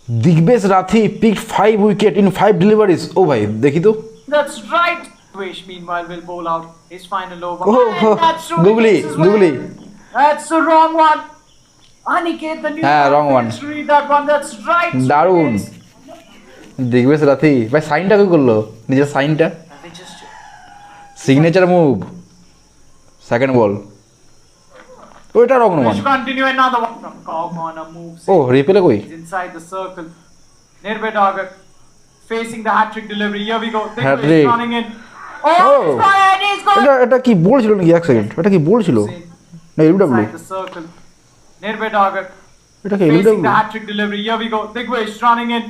Digbesh Rathi picked 5 wickets in 5 deliveries. Oh भाई देखी तो. That's right. Wish meanwhile will bowl out his final over. Oh, And that's two googly, wickets as well. googly. That's the wrong one. Aniket, the new wrong one. Read that one. That's right. Two দারুণ. wickets. Digbesh Rathi ভাই সাইনটা কি করলো? নিজের সাইনটা. And they just signature move. Second ball. ওইটা wrong one. Let's continue another one from Corner moves. ও রিপ্লে কই? He's inside the circle. Nirbhay Dagar facing the hat-trick delivery. Here we go. Hat-trick. Digbesh running in. Oh, Oh. he's gone and he's gone. এটা কি বল ছিল নাকি এক second? এটা কি বল ছিল? না LBW. Inside the circle. Nirbhay Dagar এটা কি facing LBW? the hat-trick delivery. Here we go. Digbesh running in.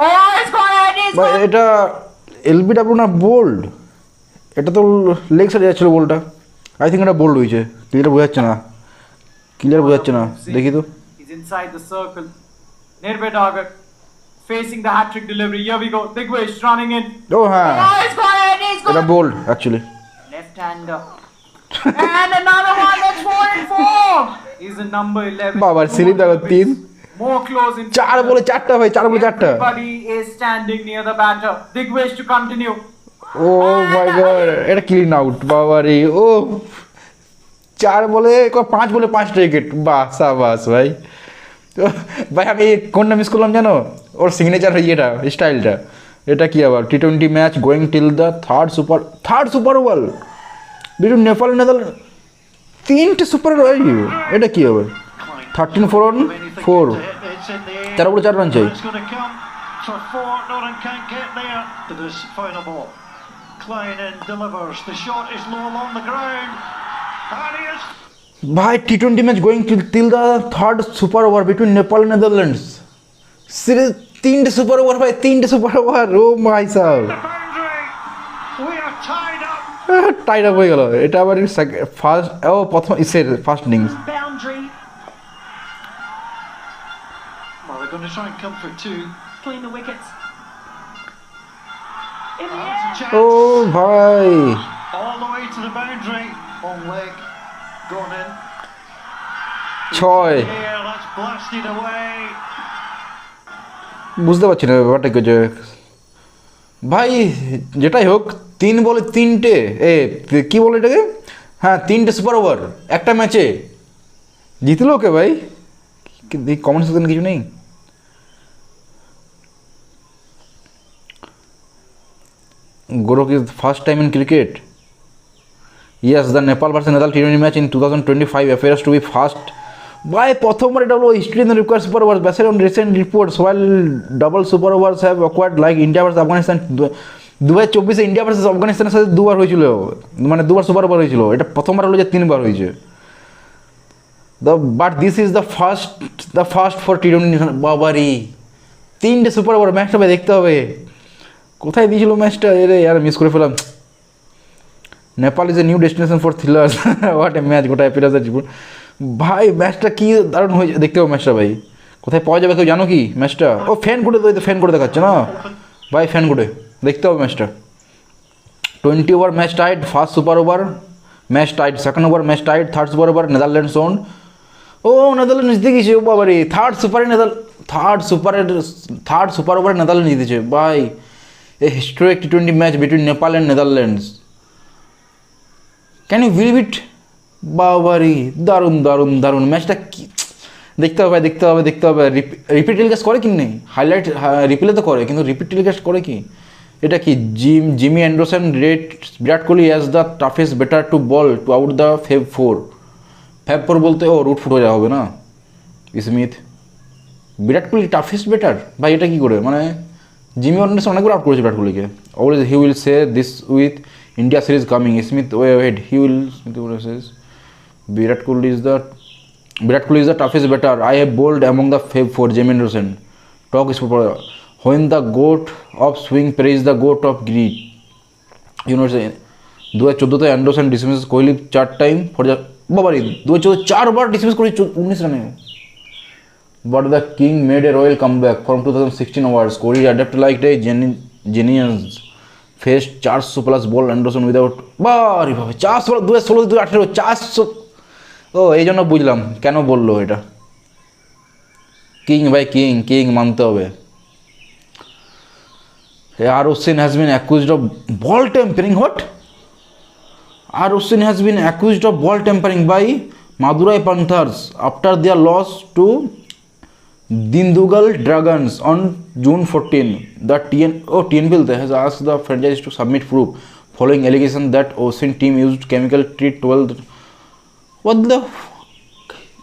Oh, he's gone and he's ভাই gone. এটা এলবিডব্লিউ না বোল্ড? এটা তো লেগ সাইডে যাচ্ছিল বলটা। আই থিঙ্ক এটা বোল্ড হয়েছে। ক্লিয়ার বোঝা যাচ্ছে না। ক্লিয়ার বোঝা যাচ্ছে না। দেখি তো। He's inside the circle. Nirbhay Dagar facing the hat-trick delivery. Here we go. Digbesh running in. ও হ্যাঁ, Oh, he's gone and he's এটা gone. Bowled actually. Left-hander. And another one. That's 4 and 4. He's a number 11. বাবা, slip দেখো, 3। More close in. 4 বলে 4টা ভাই, 4 বলে 4টা। Everybody is standing near the batter. Digbesh to continue. Oh my god, এটা clean out বাবা রে। ও 4 বলে 5 বলে 5টা উইকেট। বাহ সাবাস ভাই। তো ভাই আমি কোনটা মিস করলাম জানো? ওর সিগনেচার ইয়েটা, স্টাইলটা। এটা কি আবার টি20 match going till the third super over between Nepal and Netherland. 3টে সুপার ওভার। এটা কি আবার 13 4 on 4 4 বলে 4 রান চাই। It's going to come for 4. Noran can't get there to this final ball. Klein in delivers. The shot is low along the ground. And he is. ভাই টি20 match going till the third super over between Nepal and Netherlands. Series 3টে super over ভাই, 3টে super over. Oh my সাব, The boundary. We are tied up. Tied up হয়ে গেল। এটা আবার ফার্স্ট প্রথম ইসের first innings. Boundary. Well, they're going to try and come for 2. Clean the wickets. In the That's a air. chance. ও ভাই All the way to the boundary. On leg. Gone in. 6। Here, that's blasted away. বুঝতে পারছি না ব্যাপারটা কি হচ্ছে ভাই। যেটাই হোক 3 বলে 3টে কি বলে এটাকে, হ্যাঁ 3টে সুপার ওভার একটা ম্যাচে জিতলো কে ভাই? কমেন্ট সেকশনে কিছু নেই? Gorok is first time in cricket. Yes, the Nepal versus Nepal T20 match in 2025 appears to be first. By প্রথমবার এটা হলো history in the required super overs based on recent reports while double super overs have occurred like India versus Afghanistan 2024 India versus আফগানিস্তানের সাথে দুবার হয়েছিল, মানে দুবার super over হয়েছিল। এটা প্রথমবার হলো যে 3বার হয়েছে। But this is the first for টি20। বাবারি 3টে সুপার ওভার ম্যাচটা ভাই দেখতে হবে। কোথায় দিয়েছিল ম্যাচটা? এরে আর মিস করে ফেলাম। Nepal is a new destination for thrillers. What a match, গোটা অ্যাপিয়ারেন্সের জীবন ভাই। ম্যাচটা কি দারুণ হয়েছে, দেখতে হবে ম্যাচটা ভাই। কোথায় পাওয়া যাবে কেউ জানো কি ম্যাচটা? ও ফ্যান কোডে তো, ফ্যান কোডে দেখাচ্ছে না ভাই, ফ্যান কোডে দেখতে হবে ম্যাচটা। 20 over match tied, first super over match tied, second over match tied, third super over Netherlands won. ও নেদারল্যান্ড জিতে গেছে। ও বাবারে থার্ড সুপার ওভারে নেদারল্যান্ড জিতেছে ভাই। এ হিস্টোরিক টি20 match between Nepal and Netherlands. Can you believe it? বাবারি দারুণ দারুণ দারুণ ম্যাচটা। কি দেখতে হবে, দেখতে হবে, দেখতে হবে। রিপিট টেলিকাস্ট করে কি নেই? হাইলাইট রিপ্লে তো করে, কিন্তু রিপিট টেলিকাস্ট করে কি? এটা কি Jimmy Anderson rate Virat Kohli as the toughest batter to bowl to out the fab 4 বলতে ও রুট ফুট হয়ে যাওয়া হবে না Smith. Virat Kohli toughest batter ভাই, এটা কি করে? মানে জিমি অ্যান্ডারসন অনেকবার আউট করেছে বিরাট কোহলিকে। Always he will say this with India series coming. Smith Wade he will says Virat Kohli is the toughest batter I have bowled among the Fab 4. Jamie Anderson talk is for when the goat of swing praise the goat of greed. You know, 2014 Anderson dismiss Kohli 4 time for the বাবারি 2014 4বার dismiss করে 19 রানে। But the king made a royal comeback from 2016 onwards. Kohli adapted like a genius. Faced 400+ ball Anderson without বাবারি বাবা 400 2016 2018 400। ও এই জন্য বুঝলাম কেন বললো এটা। কিং ভাই, কিং কিং মানতে হবে। আর হোসেন has been accused of ball tampering. What? আর হোসেন has been accused of ball tampering by Madurai Panthers after their loss to Dindugal Dragons on June 14. The TNBL has asked the franchise to submit proof following allegations that Osin team used chemical treat 12. What the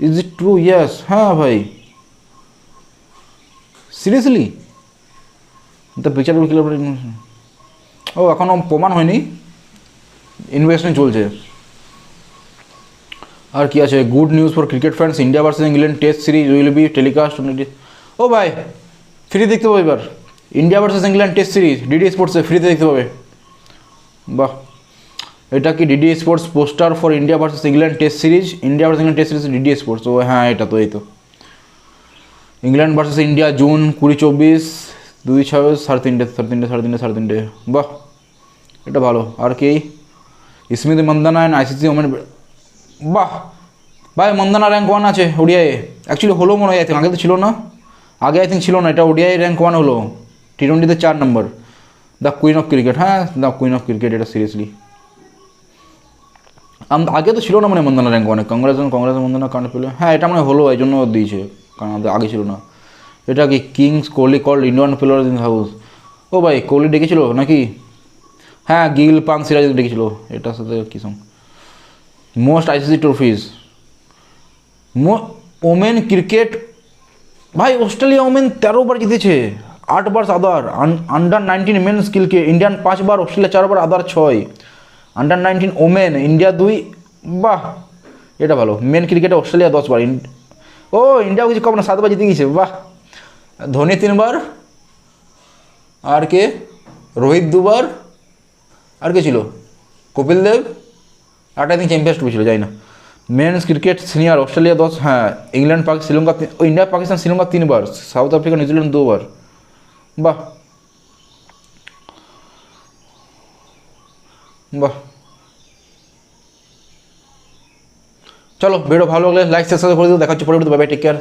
is it true? Yes. हाँ भाई, seriously the picture will kill ও এখনো প্রমাণ হয়নি, investment চলছে। আর কি আছে? Good news for cricket fans, India versus England test series will be telecast on DD. ও ভাই, ফ্রি দেখতে পাবো এবার India versus England test series DD স্পোর্টসে ফ্রিতে দেখতে পাবে। বাহ, এটা কি DD sports poster for India versus England test series? India versus England test series DD sports. ও হ্যাঁ, এটা তো এই তো ইংল্যান্ড ভার্সেস ইন্ডিয়া জুন 2024 2/6 3:30 বাহ, এটা ভালো। আর কি স্মৃতি মন্দানা অ্যান্ড আইসিসি ওমেন। বাহ ভাই, মন্দানা র্যাঙ্ক 1 আছে ওডিআই। অ্যাকচুয়ালি হলো মনে হয়, আগে তো ছিল না, আগে আই থিঙ্ক ছিল না। এটা ওডিআই র্যাঙ্ক 1 হলো, টি20তে 4 নম্বর। দ্য কুইন অফ ক্রিকেট, হ্যাঁ দ্য কুইন অফ ক্রিকেট, এটা সিরিয়াসলি আগে তো ছিল না মানে মন্দানা র্যাঙ্ক 1। কংগ্রেস মন্দানা কারণ পেলে, হ্যাঁ এটা মানে হলো এই জন্য দিয়েছে, কারণ আগে ছিল না। এটা কি kings Kohli called Indian player in house. ও ভাই, কোহলি ডেকেছিল নাকি? হ্যাঁ, গিল পাং সিরাজ ডেকেছিল। এটার সাথে কি সঙ্গ? মোস্ট আইসিসি ট্রফিজ ওমেন ক্রিকেট ভাই, অস্ট্রেলিয়া ওমেন 13 বার জিতেছে, 8 বার আদার। আন্ডার 19 মেন স্কিলকে ইন্ডিয়ান 5 বার, অস্ট্রেলিয়া 4 বার, আদার 6। Under 19 women India 2। বাহ, এটা ভালো। মেন ক্রিকেটে অস্ট্রেলিয়া 10 বার, ও ইন্ডিয়াও কিছু কম না, 7 বার জিতে গেছে। বাহ, ধোনি 3 বার, আর কে? রোহিত 2 বার, আর কে ছিল? কপিল দেব। আর আই থিঙ্ক চ্যাম্পিয়ন্স ট্রফি ছিল, যাই না। মেন্স ক্রিকেট সিনিয়র অস্ট্রেলিয়া 10, হ্যাঁ ইংল্যান্ড শ্রীলঙ্কা, ইন্ডিয়া পাকিস্তান শ্রীলঙ্কা 3 বার, সাউথ আফ্রিকা নিউজিল্যান্ড 2 বার। বাহ বাহ, চলো ভিডিও ভালো লাগলে লাইক সাবস্ক্রাইব করে দিও। দেখা হচ্ছে পরবর্তী। Bye bye, take care.